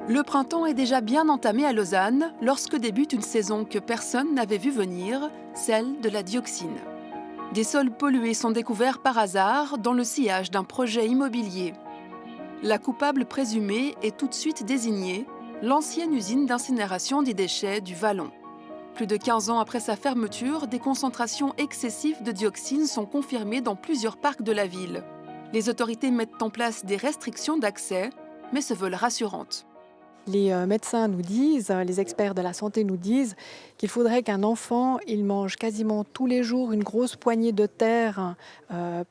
Le printemps est déjà bien entamé à Lausanne lorsque débute une saison que personne n'avait vue venir, celle de la dioxine. Des sols pollués sont découverts par hasard dans le sillage d'un projet immobilier. La coupable présumée est tout de suite désignée, l'ancienne usine d'incinération des déchets du Vallon. Plus de 15 ans après sa fermeture, des concentrations excessives de dioxine sont confirmées dans plusieurs parcs de la ville. Les autorités mettent en place des restrictions d'accès, mais se veulent rassurantes. Les médecins nous disent, les experts de la santé nous disent qu'il faudrait qu'un enfant, il mange quasiment tous les jours une grosse poignée de terre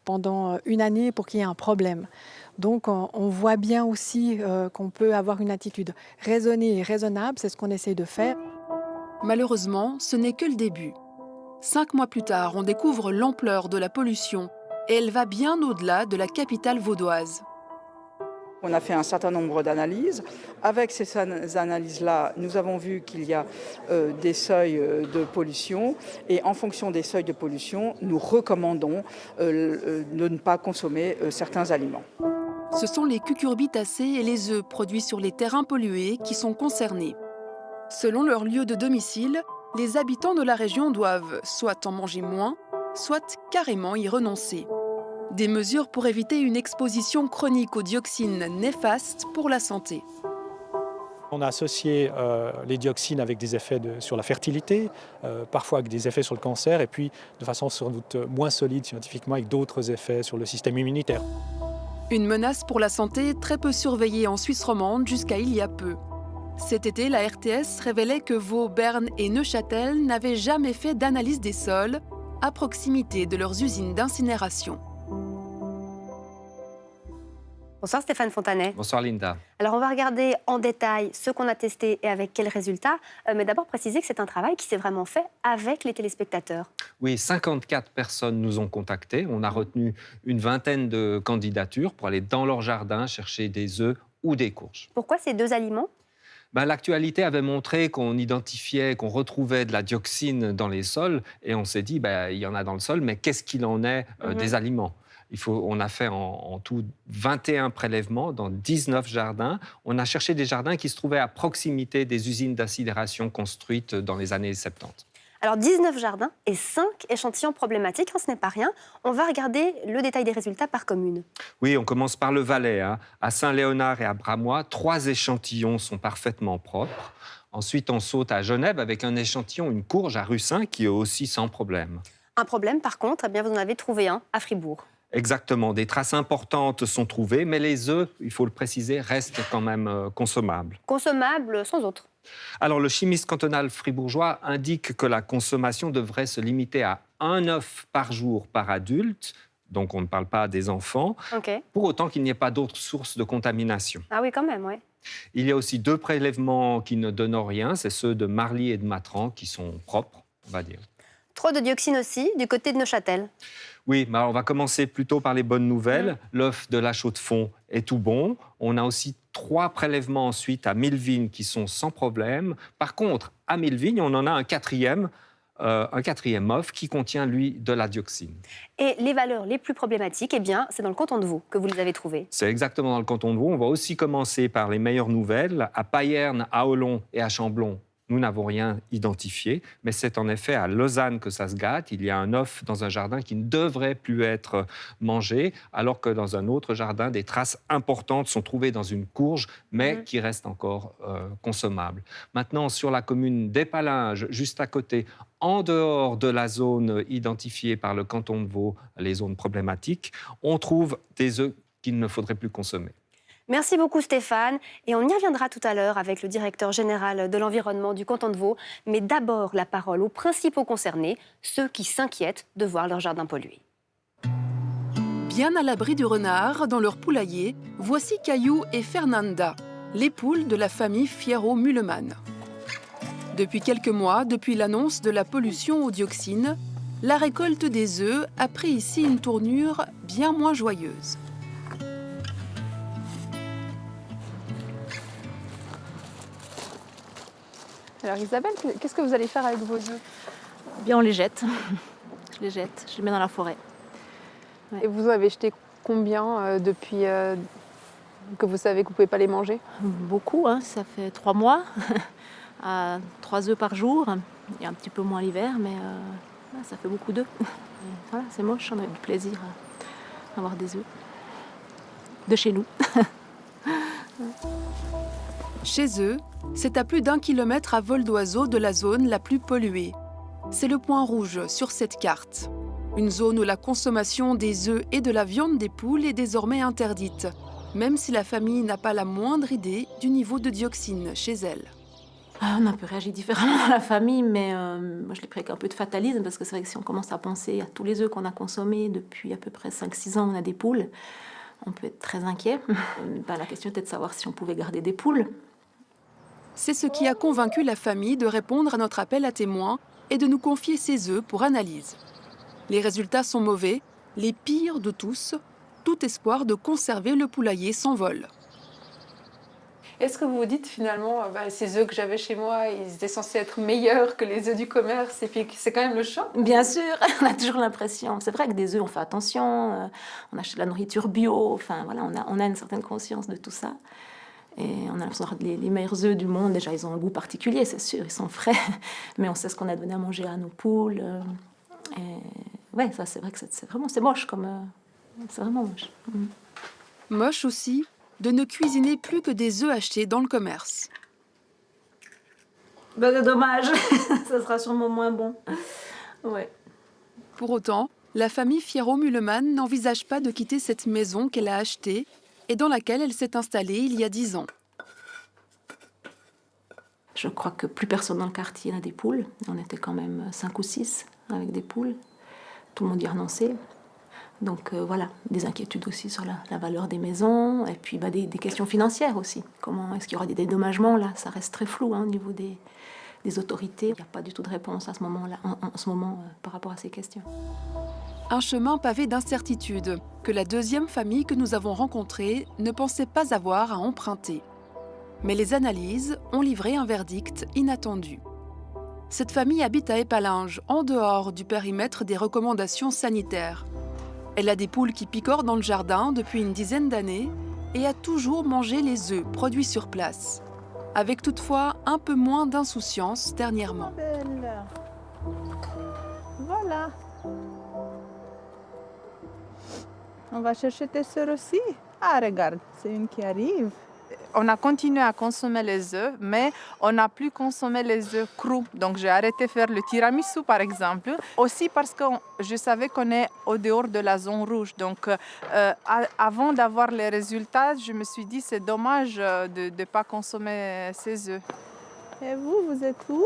pendant une année pour qu'il y ait un problème. Donc on voit bien aussi qu'on peut avoir une attitude raisonnée et raisonnable, c'est ce qu'on essaie de faire. Malheureusement, ce n'est que le début. 5 mois plus tard, on découvre l'ampleur de la pollution et elle va bien au-delà de la capitale vaudoise. On a fait un certain nombre d'analyses. Avec ces analyses-là, nous avons vu qu'il y a des seuils de pollution et en fonction des seuils de pollution, nous recommandons de ne pas consommer certains aliments. Ce sont les cucurbitacées et les œufs produits sur les terrains pollués qui sont concernés. Selon leur lieu de domicile, les habitants de la région doivent soit en manger moins, soit carrément y renoncer. Des mesures pour éviter une exposition chronique aux dioxines néfastes pour la santé. On a associé les dioxines avec des effets sur la fertilité, parfois avec des effets sur le cancer, et puis de façon sans doute moins solide scientifiquement avec d'autres effets sur le système immunitaire. Une menace pour la santé très peu surveillée en Suisse romande jusqu'à il y a peu. Cet été, la RTS révélait que Vaud, Berne et Neuchâtel n'avaient jamais fait d'analyse des sols à proximité de leurs usines d'incinération. Bonsoir Stéphane Fontanet. Bonsoir Linda. Alors on va regarder en détail ce qu'on a testé et avec quels résultats. Mais d'abord préciser que c'est un travail qui s'est vraiment fait avec les téléspectateurs. Oui, 54 personnes nous ont contactés. On a retenu une vingtaine de candidatures pour aller dans leur jardin chercher des œufs ou des courges. Pourquoi ces deux aliments ? L'actualité avait montré qu'on identifiait, qu'on retrouvait de la dioxine dans les sols et on s'est dit, il y en a dans le sol, mais qu'est-ce qu'il en est des aliments ? On a fait en tout 21 prélèvements dans 19 jardins. On a cherché des jardins qui se trouvaient à proximité des usines d'incinération construites dans les années 70. Alors 19 jardins et 5 échantillons problématiques, ce n'est pas rien. On va regarder le détail des résultats par commune. Oui, on commence par le Valais. À Saint-Léonard et à Bramois, 3 échantillons sont parfaitement propres. Ensuite, on saute à Genève avec un échantillon, une courge à Russin, qui est aussi sans problème. Un problème, par contre, vous en avez trouvé un à Fribourg. Exactement, des traces importantes sont trouvées, mais les œufs, il faut le préciser, restent quand même consommables. Consommables sans autre. Alors, le chimiste cantonal fribourgeois indique que la consommation devrait se limiter à 1 œuf par jour par adulte, donc on ne parle pas des enfants, pour autant qu'il n'y ait pas d'autres sources de contamination. Ah oui, quand même, oui. Il y a aussi 2 prélèvements qui ne donnent rien, c'est ceux de Marly et de Matran qui sont propres, on va dire. Trop de dioxine aussi, du côté de Neuchâtel. Oui, on va commencer plutôt par les bonnes nouvelles. L'œuf de la Chaux-de-Fonds est tout bon. On a aussi 3 prélèvements ensuite à Milleville qui sont sans problème. Par contre, à Milleville, on en a un quatrième œuf qui contient, lui, de la dioxine. Et les valeurs les plus problématiques, c'est dans le canton de Vaud que vous les avez trouvées. C'est exactement dans le canton de Vaud. On va aussi commencer par les meilleures nouvelles. À Payerne, à Olon et à Chamblon, nous n'avons rien identifié, mais c'est en effet à Lausanne que ça se gâte. Il y a un œuf dans un jardin qui ne devrait plus être mangé, alors que dans un autre jardin, des traces importantes sont trouvées dans une courge, mais qui restent encore consommables. Maintenant, sur la commune d'Épalinges, juste à côté, en dehors de la zone identifiée par le canton de Vaud, les zones problématiques, on trouve des œufs qu'il ne faudrait plus consommer. Merci beaucoup Stéphane, et on y reviendra tout à l'heure avec le directeur général de l'environnement du canton de Vaud. Mais d'abord, la parole aux principaux concernés, ceux qui s'inquiètent de voir leur jardin pollué. Bien à l'abri du renard, dans leur poulailler, voici Caillou et Fernanda, les poules de la famille Fierro-Mulleman. Depuis quelques mois, depuis l'annonce de la pollution aux dioxines, la récolte des œufs a pris ici une tournure bien moins joyeuse. Alors Isabelle, qu'est-ce que vous allez faire avec vos œufs ? Bien, on les jette. Je les jette, je les mets dans la forêt. Et vous avez jeté combien que vous savez que vous ne pouvez pas les manger? Beaucoup, hein, ça fait 3 mois, à 3 œufs par jour. Il y a un petit peu moins l'hiver, mais ça fait beaucoup d'œufs. Et voilà, c'est moche, on a eu du plaisir à avoir des œufs de chez nous. Chez eux, c'est à plus d'1 kilomètre à vol d'oiseau de la zone la plus polluée. C'est le point rouge sur cette carte. Une zone où la consommation des œufs et de la viande des poules est désormais interdite, même si la famille n'a pas la moindre idée du niveau de dioxine chez elle. On a un peu réagi différemment dans la famille, mais moi je l'ai pris avec un peu de fatalisme, parce que c'est vrai que si on commence à penser à tous les œufs qu'on a consommés depuis à peu près 5-6 ans, on a des poules, on peut être très inquiet. La question était de savoir si on pouvait garder des poules. C'est ce qui a convaincu la famille de répondre à notre appel à témoins et de nous confier ses œufs pour analyse. Les résultats sont mauvais, les pires de tous. Tout espoir de conserver le poulailler s'envole. Est-ce que vous vous dites finalement, ces œufs que j'avais chez moi, ils étaient censés être meilleurs que les œufs du commerce, et puis c'est quand même le choc? Bien sûr, on a toujours l'impression. C'est vrai que des œufs, on fait attention, on achète de la nourriture bio, enfin voilà, on a une certaine conscience de tout ça. Et on a l'impression d'avoir les meilleurs œufs du monde. Déjà, ils ont un goût particulier, c'est sûr, ils sont frais, mais on sait ce qu'on a donné à manger à nos poules. Ouais, ça c'est vrai que c'est moche comme... c'est vraiment moche. Moche aussi de ne cuisiner plus que des œufs achetés dans le commerce. C'est dommage, ça sera sûrement moins bon. Ouais. Pour autant, la famille Fierro-Muleman n'envisage pas de quitter cette maison qu'elle a achetée et dans laquelle elle s'est installée il y a 10 ans. Je crois que plus personne dans le quartier n'a des poules. On était quand même 5 ou 6 avec des poules. Tout le monde y a renoncé. Donc voilà, des inquiétudes aussi sur la valeur des maisons, et puis des questions financières aussi. Comment est-ce qu'il y aura des dédommagements? Là, ça reste très flou au niveau des autorités. Il n'y a pas du tout de réponse à ce moment-là, en ce moment, par rapport à ces questions. Un chemin pavé d'incertitudes que la deuxième famille que nous avons rencontrée ne pensait pas avoir à emprunter. Mais les analyses ont livré un verdict inattendu. Cette famille habite à Épalinges, en dehors du périmètre des recommandations sanitaires. Elle a des poules qui picorent dans le jardin depuis une dizaine d'années et a toujours mangé les œufs produits sur place, avec toutefois un peu moins d'insouciance dernièrement. Voilà. On va chercher tes sœurs aussi. Ah, regarde, c'est une qui arrive. On a continué à consommer les œufs, mais on n'a plus consommé les œufs crus. Donc j'ai arrêté de faire le tiramisu, par exemple. Aussi parce que je savais qu'on est au dehors de la zone rouge. Donc avant d'avoir les résultats, je me suis dit c'est dommage de ne pas consommer ces œufs. Et vous êtes où?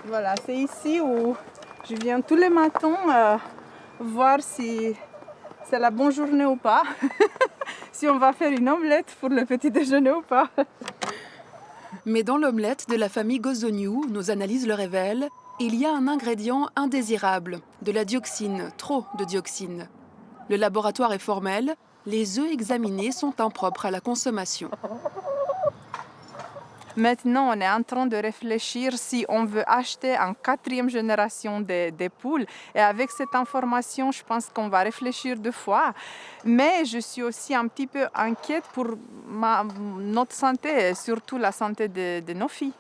Voilà, c'est ici où je viens tous les matins voir si c'est la bonne journée ou pas. Si on va faire une omelette pour le petit déjeuner ou pas. Mais dans l'omelette de la famille Gozoniou, nos analyses le révèlent, il y a un ingrédient indésirable, de la dioxine, trop de dioxine. Le laboratoire est formel, les œufs examinés sont impropres à la consommation. Maintenant, on est en train de réfléchir si on veut acheter une 4e génération des poules. Et avec cette information, je pense qu'on va réfléchir 2 fois. Mais je suis aussi un petit peu inquiète pour notre santé, et surtout la santé de nos filles,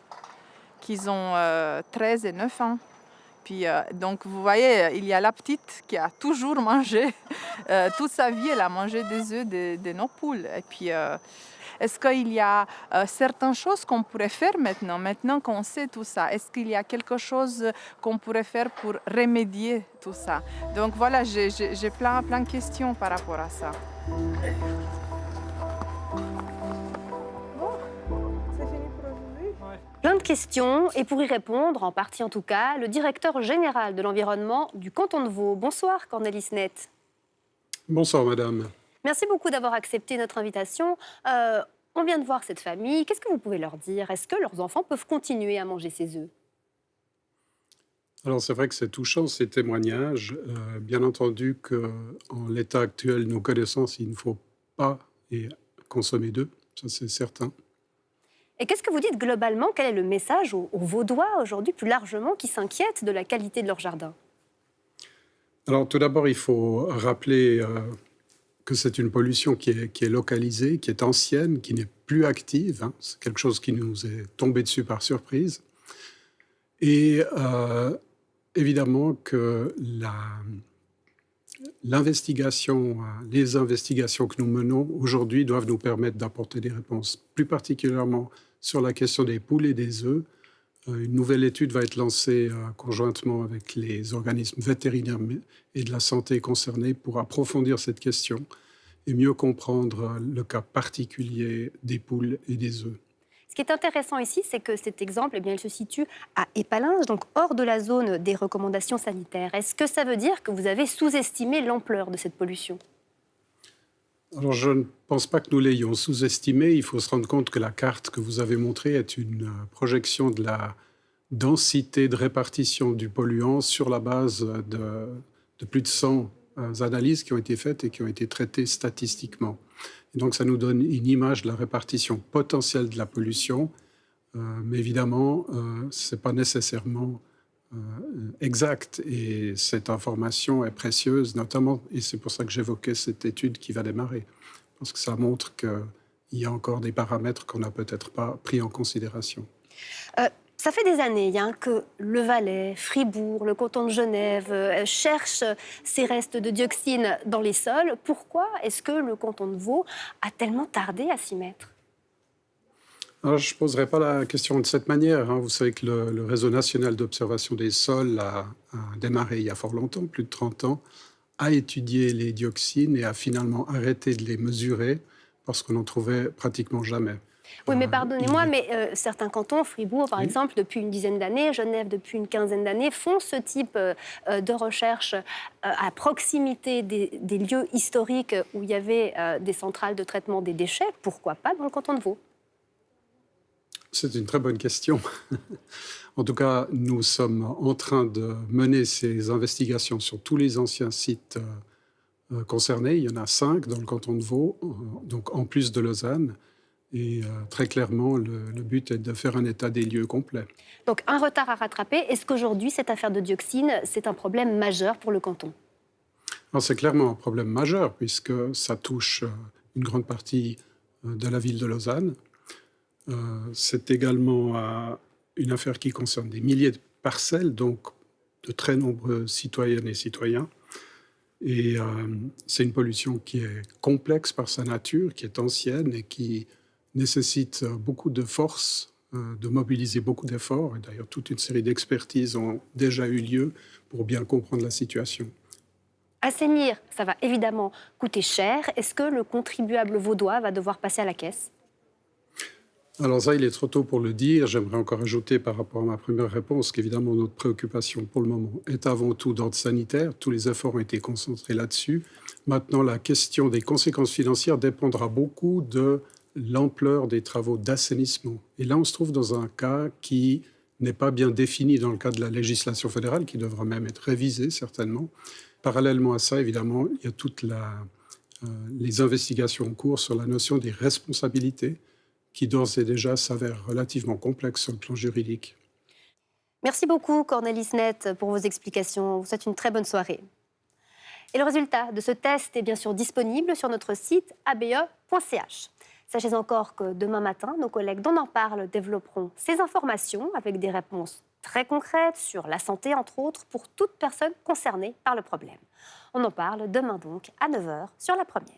qui ont 13 et 9 ans. Puis, donc, vous voyez, il y a la petite qui a toujours mangé. Toute sa vie, elle a mangé des œufs de nos poules. Et puis... est-ce qu'il y a certaines choses qu'on pourrait faire maintenant qu'on sait tout ça? Est-ce qu'il y a quelque chose qu'on pourrait faire pour remédier tout ça? Donc voilà, j'ai plein de questions par rapport à ça. Bon, c'est fini pour aujourd'hui? Plein de questions, et pour y répondre, en partie en tout cas, le directeur général de l'environnement du canton de Vaud. Bonsoir Cornelis Net. Bonsoir madame. Merci beaucoup d'avoir accepté notre invitation. On vient de voir cette famille. Qu'est-ce que vous pouvez leur dire? Est-ce que leurs enfants peuvent continuer à manger ces œufs? Alors c'est vrai que c'est touchant ces témoignages. Bien entendu qu'en l'état actuel, nos connaissances, il ne faut pas consommer d'œufs, ça c'est certain. Et qu'est-ce que vous dites globalement? Quel est le message aux Vaudois aujourd'hui, plus largement, qui s'inquiètent de la qualité de leur jardin? Alors tout d'abord, il faut rappeler que c'est une pollution qui est localisée, qui est ancienne, qui n'est plus active. Hein. C'est quelque chose qui nous est tombé dessus par surprise. Et évidemment que les investigations que nous menons aujourd'hui doivent nous permettre d'apporter des réponses, plus particulièrement sur la question des poules et des œufs. Une nouvelle étude va être lancée conjointement avec les organismes vétérinaires et de la santé concernés pour approfondir cette question et mieux comprendre le cas particulier des poules et des œufs. Ce qui est intéressant ici, c'est que cet exemple, il se situe à Épalinges, donc hors de la zone des recommandations sanitaires. Est-ce que ça veut dire que vous avez sous-estimé l'ampleur de cette pollution ? Alors, je ne pense pas que nous l'ayons sous-estimé. Il faut se rendre compte que la carte que vous avez montrée est une projection de la densité de répartition du polluant sur la base de plus de 100 analyses qui ont été faites et qui ont été traitées statistiquement. Et donc, ça nous donne une image de la répartition potentielle de la pollution. Mais évidemment, ce n'est pas nécessairement exact. Et cette information est précieuse, notamment, et c'est pour ça que j'évoquais cette étude qui va démarrer. Parce que ça montre qu'il y a encore des paramètres qu'on n'a peut-être pas pris en considération. Ça fait des années que le Valais, Fribourg, le canton de Genève cherchent ces restes de dioxine dans les sols. Pourquoi est-ce que le canton de Vaud a tellement tardé à s'y mettre ? Alors, je ne poserai pas la question de cette manière. Hein. Vous savez que le réseau national d'observation des sols a démarré il y a fort longtemps, plus de 30 ans, a étudié les dioxines et a finalement arrêté de les mesurer parce qu'on n'en trouvait pratiquement jamais. Oui, mais pardonnez-moi, mais certains cantons, Fribourg par exemple, depuis une dizaine d'années, Genève depuis une quinzaine d'années, font ce type de recherche à proximité des lieux historiques où il y avait des centrales de traitement des déchets. Pourquoi pas dans le canton de Vaud ? C'est une très bonne question. En tout cas, nous sommes en train de mener ces investigations sur tous les anciens sites concernés. Il y en a 5 dans le canton de Vaud, donc en plus de Lausanne. Et très clairement, le but est de faire un état des lieux complet. Donc un retard à rattraper. Est-ce qu'aujourd'hui, cette affaire de dioxine, c'est un problème majeur pour le canton ? Alors, c'est clairement un problème majeur puisque ça touche une grande partie de la ville de Lausanne. C'est également une affaire qui concerne des milliers de parcelles, donc de très nombreux citoyennes et citoyens. Et c'est une pollution qui est complexe par sa nature, qui est ancienne et qui nécessite beaucoup de force, de mobiliser beaucoup d'efforts. Et d'ailleurs, toute une série d'expertises ont déjà eu lieu pour bien comprendre la situation. Assainir, ça va évidemment coûter cher. Est-ce que le contribuable vaudois va devoir passer à la caisse ? Alors ça, il est trop tôt pour le dire. J'aimerais encore ajouter par rapport à ma première réponse qu'évidemment, notre préoccupation pour le moment est avant tout d'ordre sanitaire. Tous les efforts ont été concentrés là-dessus. Maintenant, la question des conséquences financières dépendra beaucoup de l'ampleur des travaux d'assainissement. Et là, on se trouve dans un cas qui n'est pas bien défini dans le cadre de la législation fédérale, qui devra même être révisée certainement. Parallèlement à ça, évidemment, il y a toutes les investigations en cours sur la notion des responsabilités, qui d'ores et déjà s'avère relativement complexe sur le plan juridique. Merci beaucoup, Cornélie Snet, pour vos explications. Je vous souhaite une très bonne soirée. Et le résultat de ce test est bien sûr disponible sur notre site abe.ch. Sachez encore que demain matin, nos collègues d'On en parle développeront ces informations avec des réponses très concrètes sur la santé, entre autres, pour toute personne concernée par le problème. On en parle demain donc à 9h sur La Première.